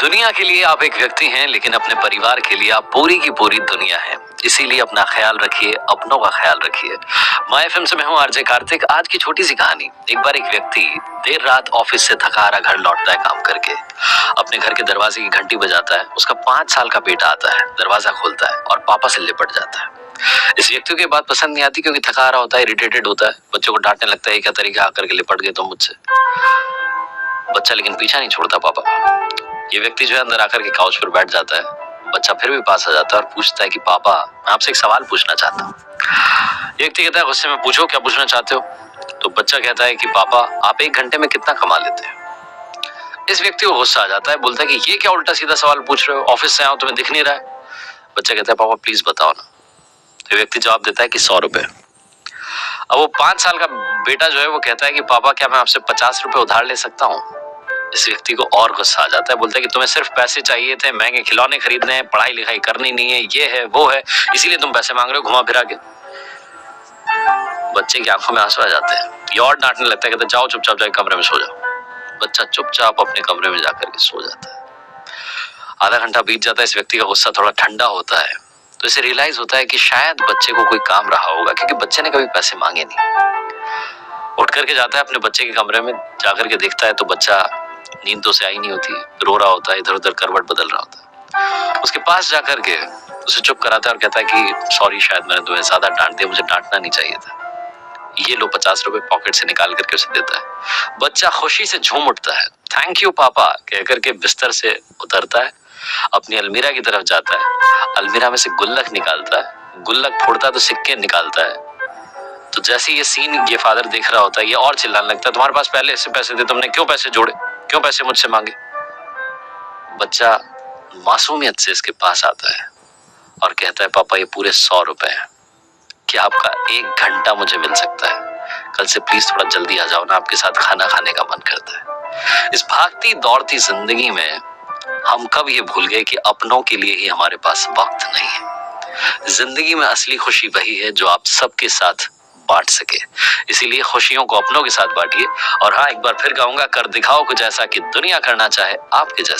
दुनिया के लिए आप एक व्यक्ति हैं, लेकिन अपने परिवार के लिए आप पूरी की पूरी दुनिया हैं। इसीलिए अपना ख्याल रखिए, अपनों का ख्याल रखिए। माय एफएम से मैं हूं आरजे कार्तिक। आज की छोटी सी कहानी। एक बार एक व्यक्ति देर रात ऑफिस से थका हारा घर लौटता है काम करके। अपने घर के दरवाजे की घंटी बजाता है। उसका 5 साल का बेटा आता है, दरवाजा खोलता है और पापा से लिपट जाता है। इस व्यक्ति को ये बात पसंद नहीं आती, क्योंकि थका हारा होता है, इरिटेटेड होता है, बच्चों को डांटने लगता है, क्या तरीका आकर के लिपट गए तुम मुझसे। बच्चा लेकिन पीछा नहीं छोड़ता पापा का। ये व्यक्ति जो है अंदर आकर के काउच पर बैठ जाता है। बच्चा फिर भी पास आ जाता है और पूछता है कि पापा, मैं आपसे एक सवाल पूछना चाहता हूँ। ये व्यक्ति कहता है गुस्से में, पूछो क्या पूछना चाहते हो। तो बच्चा कहता है कि पापा, आप 1 घंटे में कितना कमा लेते हो। इस व्यक्ति को गुस्सा आ जाता है, बोलता है कि ये क्या उल्टा सीधा सवाल पूछ रहे हो, ऑफिस से आओ तुम्हें दिख नहीं रहा है। बच्चा कहता है पापा प्लीज बताओ ना। तो व्यक्ति जवाब देता है कि 100 रुपए। अब वो 5 साल का बेटा जो है वो कहता है कि पापा, क्या मैं आपसे 50 रुपए उधार ले सकता हूँ। इस व्यक्ति को और गुस्सा आ जाता है, बोलता है कि तुम्हें सिर्फ पैसे चाहिए थे, महंगे खिलौने खरीदने हैं, पढ़ाई लिखाई करनी नहीं है, ये है वो है, इसीलिए तुम पैसे मांग रहे हो घुमा फिरा के। बच्चे की आंखों में आंसू आ जाते हैं। ये और डांटने लगता है, कहता है जाओ चुपचाप जाके कमरे में सो जाओ। बच्चा चुपचाप अपने कमरे में जाकर के सो जाता है। आधा घंटा बीत जाता है। इस व्यक्ति का गुस्सा थोड़ा ठंडा होता है, तो इसे रियलाइज होता है कि शायद बच्चे को कोई काम रहा होगा, क्योंकि बच्चे ने कभी पैसे मांगे नहीं। उठ करके जाता है अपने बच्चे के कमरे में, जाकर के देखता है तो बच्चा नींद तो से आई नहीं होती, रो रहा होता है, इधर उधर करवट बदल रहा होता है। उसके पास जाकर के उसे चुप कराता है और कहता है कि सॉरी, शायद मैंने तुम्हें ज्यादा डांट दिया, मुझे डांटना नहीं चाहिए था। ये लो 50 रुपए पॉकेट से निकाल करके उसे देता है। बच्चा खुशी से झूम उठता है, थैंक यू पापा कह करके बिस्तर से उतरता है, अपनी अलमीरा की तरफ जाता है, अलमीरा में से गुल्लक निकालता है, गुल्लक फोड़ता है तो सिक्के निकालता है। तो जैसे ये सीन ये फादर देख रहा होता है, ये और चिल्लाने लगता है, तुम्हारे पास पहले से पैसे थे, तुमने क्यों पैसे जोड़े, क्यों पैसे मुझसे मांगे। बच्चा मासूमियत से इसके पास आता है और कहता है पापा, ये पूरे 100 रुपए हैं, क्या आपका 1 घंटा मुझे मिल सकता है। कल से प्लीज थोड़ा जल्दी आ जाओ ना, आपके साथ खाना खाने का मन करता है। इस भागती दौड़ती जिंदगी में हम कब ये भूल गए कि अपनों के लिए ही हमारे पास वक्त नहीं है। जिंदगी में असली खुशी वही है जो आप सबके साथ बांट सके। इसीलिए खुशियों को अपनों के साथ बांटिए। और हाँ, एक बार फिर कहूंगा, कर दिखाओ कुछ ऐसा कि दुनिया करना चाहे आपके जैसा।